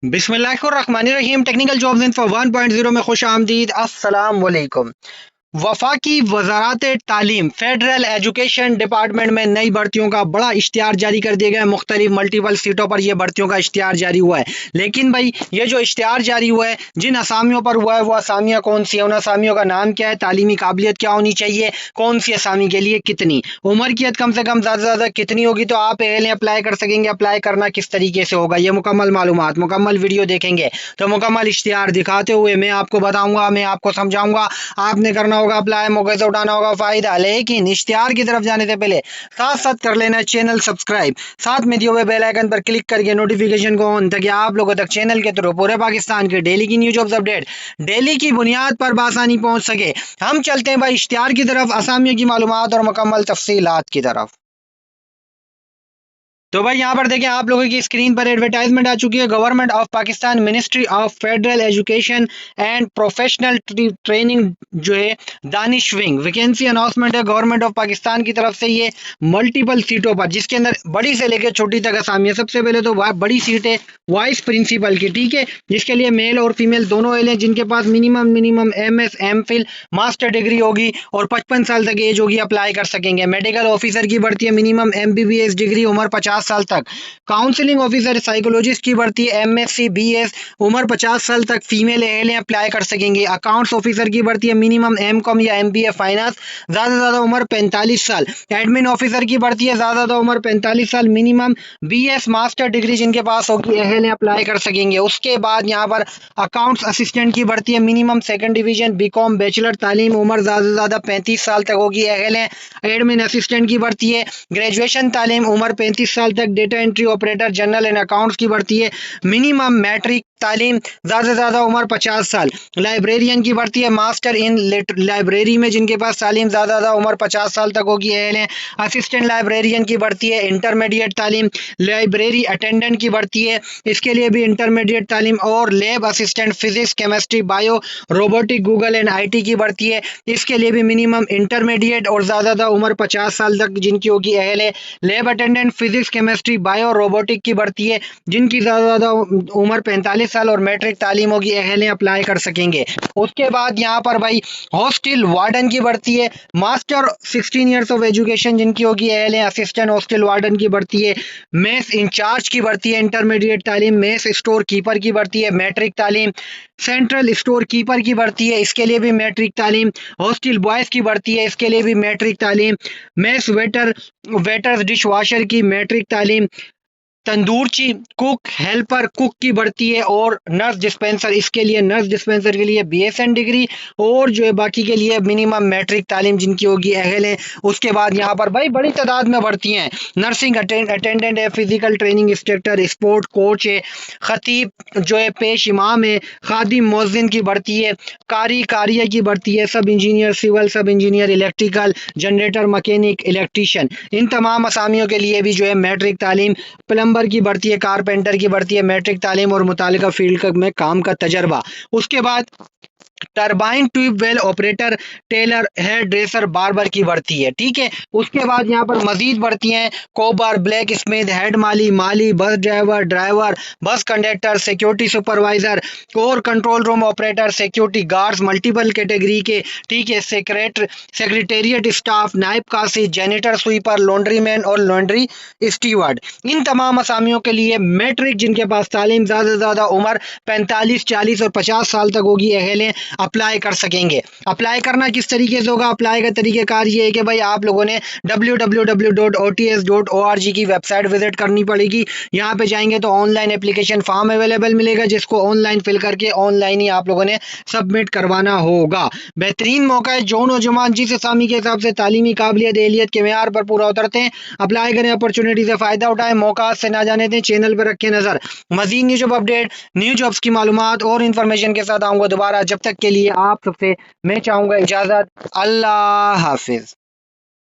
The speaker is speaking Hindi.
बिस्मिल्लाहिर्रहमानिर्रहीम। टेक्निकल जॉब्स इन्फो 1.0 में खुश आमदीद। अस्सलाम वालेकुम। वफाकी वजारत तालीम फेडरल एजुकेशन डिपार्टमेंट में नई भर्तियों का बड़ा इश्तिहार जारी कर दिया गया। मुख्तलिफ मल्टीपल सीटों पर यह भर्तियों का इश्तिहार जारी हुआ है। लेकिन भाई ये जो इश्तिहार जारी हुआ है, जिन असामियों पर हुआ है वो असामियाँ कौन सी है, उन असामियों का नाम क्या है, तालीमी काबिलियत क्या होनी चाहिए, कौन सी असामी के लिए कितनी, उम्र की हद कम से कम ज़्यादा से ज़्यादा कितनी होगी, तो आप एल अप्लाई कर सकेंगे। अप्लाई करना किस तरीके से होगा, ये मुकम्मल मालूमात मुकम्मल वीडियो देखेंगे तो मुकम्मल इश्तिहार दिखाते हुए मैं आपको बताऊंगा, मैं आपको समझाऊंगा। आपने करना होगा अप्लाई, मौके से उठाना होगा फायदा। लेकिन इश्तिहार की तरफ जाने से पहले साथ साथ कर लेना चैनल सब्सक्राइब, साथ में दिए हुए बेल आइकन पर क्लिक करके नोटिफिकेशन को ऑन, ताकि आप लोगों तक चैनल के थ्रू पूरे पाकिस्तान के डेली की न्यूज अपडेट डेली की बुनियाद पर बासानी पहुंच सके। हम चलते हैं भाई इश्तिहार की तरफ, असामियों की मालूमात और मुकम्मल तफसीलात की तरफ। तो भाई यहाँ पर देखें, आप लोगों की स्क्रीन पर एडवर्टाइजमेंट आ चुकी है। Government of Pakistan ministry of federal education and professional training जो है दानिश विंग, वैकेंसी अनाउंसमेंट है गवर्नमेंट ऑफ पाकिस्तान की तरफ से। ये मल्टीपल सीटों पर, जिसके अंदर बड़ी से लेकर छोटी तक असामी है। सबसे पहले तो बड़ी सीट है वाइस प्रिंसिपल की, ठीक है, जिसके लिए मेल और फीमेल दोनों एल हैं, जिनके पास minimum MS MPhil master degree होगी और 55 साल तक एज होगी, अप्लाई कर सकेंगे। मेडिकल ऑफिसर की भर्ती है, मिनिमम MBBS डिग्री, उम्र 50 साल तक। काउंसलिंग ऑफिसर साइकोलॉजिस्ट की भर्ती है, MSc BS, उम्र 50 साल तक, फीमेल एल अप्लाई कर सकेंगे। अकाउंट्स ऑफिसर की भर्ती है, मिनिमम MCOM या MBA फाइनेंस, ज़्यादा से ज़्यादा उम्र 45 साल। एडमिन ऑफिसर की भर्ती है, ज़्यादा से ज़्यादा उम्र 45 साल, मिनिमम BS मास्टर डिग्री जिनके पास होगी एल अप्लाई कर सकेंगे। उसके बाद यहाँ पर अकाउंट्स असिस्टेंट की भर्ती है, minimum second division BCom bachelor तालीम, उम्र ज़्यादा से ज़्यादा 35 साल तक होगी एल। एडमिन असिस्टेंट की भर्ती है, ग्रेजुएशन तालीम, उम्र 35 साल तक। Data entry operator general and accounts की भर्ती है, मिनिमम मैट्रिक तालीम, ज़्यादा से ज़्यादा उम्र 50 साल। लाइब्रेरियन की भर्ती है, मास्टर इन लाइब्रेरी में, जिनके पास तालीम ज़्यादा से ज़्यादा उम्र 50 साल तक होगी एल है। असिस्टेंट लाइब्रेरियन की भर्ती है, इंटरमीडिएट तालीम। लाइब्रेरी अटेंडेंट की भर्ती है, इसके लिए भी इंटरमीडिएट तालीम। और lab assistant physics chemistry bio robotic Google and IT की भर्ती है, इसके लिए भी मिनिमम इंटरमीडिएट और ज़्यादा ज़्यादा उम्र 50 साल तक जिनकी होगी एल है। Lab attendant physics chemistry bio robotic की भर्ती है, जिनकी ज़्यादा ज़्यादा उम्र 45 साल और मैट्रिक तालीम होगी एल अप्लाई कर सकेंगे। उसके बाद यहाँ पर भाई हॉस्टल वार्डन की भर्ती है, मास्टर 16 ईयर्स ऑफ एजुकेशन जिनकी होगी एल। असिस्टेंट हॉस्टल वार्डन की भर्ती है, मेस इंचार्ज की भर्ती है, इंटरमीडिएट तालीम। मेस स्टोर कीपर की भर्ती है, मैट्रिक तालीम। सेंट्रल स्टोर कीपर की भर्ती है, इसके लिए भी मैट्रिक तालीम। हॉस्टल बॉयज़ की भर्ती है, इसके लिए भी मैट्रिक तालीम। मेस वेटर्स डिश वॉशर की मैट्रिक तालीम। तंदूरची कुक हेल्पर कुक की भर्ती है, और नर्स डिस्पेंसर, इसके लिए नर्स डिस्पेंसर के लिए BSN डिग्री, और जो है बाकी के लिए मिनिमम मैट्रिक तालीम जिनकी होगी एल है। उसके बाद यहाँ पर भाई बड़ी तादाद में भर्ती हैं। नर्सिंग अटेंडेंट है, physical training instructor, sport coach है, खतीब जो है पेश इमाम है, खादिम मुअज्जिन की भर्ती है, कारिया की भर्ती है, sub engineer civil, sub engineer electrical, generator mechanic, electrician. इन तमाम असामियों के लिए भी जो है मैट्रिक तालीम। प्लम्बर की भर्ती है, कारपेंटर की भर्ती है, मैट्रिक तालीम और मुतालिका फील्ड में काम का तजर्बा। उसके बाद turbine tubewell operator, tailor, hairdresser, barber की भर्ती है, ठीक है। उसके बाद यहाँ पर मजीद भर्ती हैं, कोबर, ब्लैक स्मिथ, हेड माली, bus driver, bus conductor, security supervisor और control room operator, security guards multiple category के, ठीक है। सेक्रेटेरिएट स्टाफ, नायब कासी, जेनिटर, स्वीपर, लॉन्ड्री मैन और लॉन्ड्री स्टीवर्ड। इन तमाम असामियों के लिए मैट्रिक जिनके पास तालीम ज़्यादा से ज़्यादा उम्र 45, 40 और 50 साल तक होगी एल अप्लाई कर सकेंगे। अप्लाई करना किस तरीके से होगा, अप्लाई का तरीकेकार ये है कि भाई आप लोगों ने www.ots.org की वेबसाइट विजिट करनी पड़ेगी। यहाँ पे जाएंगे तो ऑनलाइन एप्लीकेशन फॉर्म अवेलेबल मिलेगा, जिसको ऑनलाइन फिल करके ऑनलाइन ही आप लोगों ने सबमिट करवाना होगा। बेहतरीन मौका है, जो नौजवान जिस असामी के हिसाब से तालीमी काबिलियत एहलियत के मेयार पर पूरा उतरते हैं, अप्लाई करें, अपॉर्चुनिटी से फ़ायदा उठाएं, मौका से ना जाने दें। चैनल पर रखें नज़र, मजीद न्यूज अपडेट, न्यू जॉब्स की मालूमात और इन्फॉर्मेशन के साथ आऊँगा दोबारा। जब तक के लिए आप सबसे मैं चाहूँगा इजाज़त। अल्लाह हाफिज़।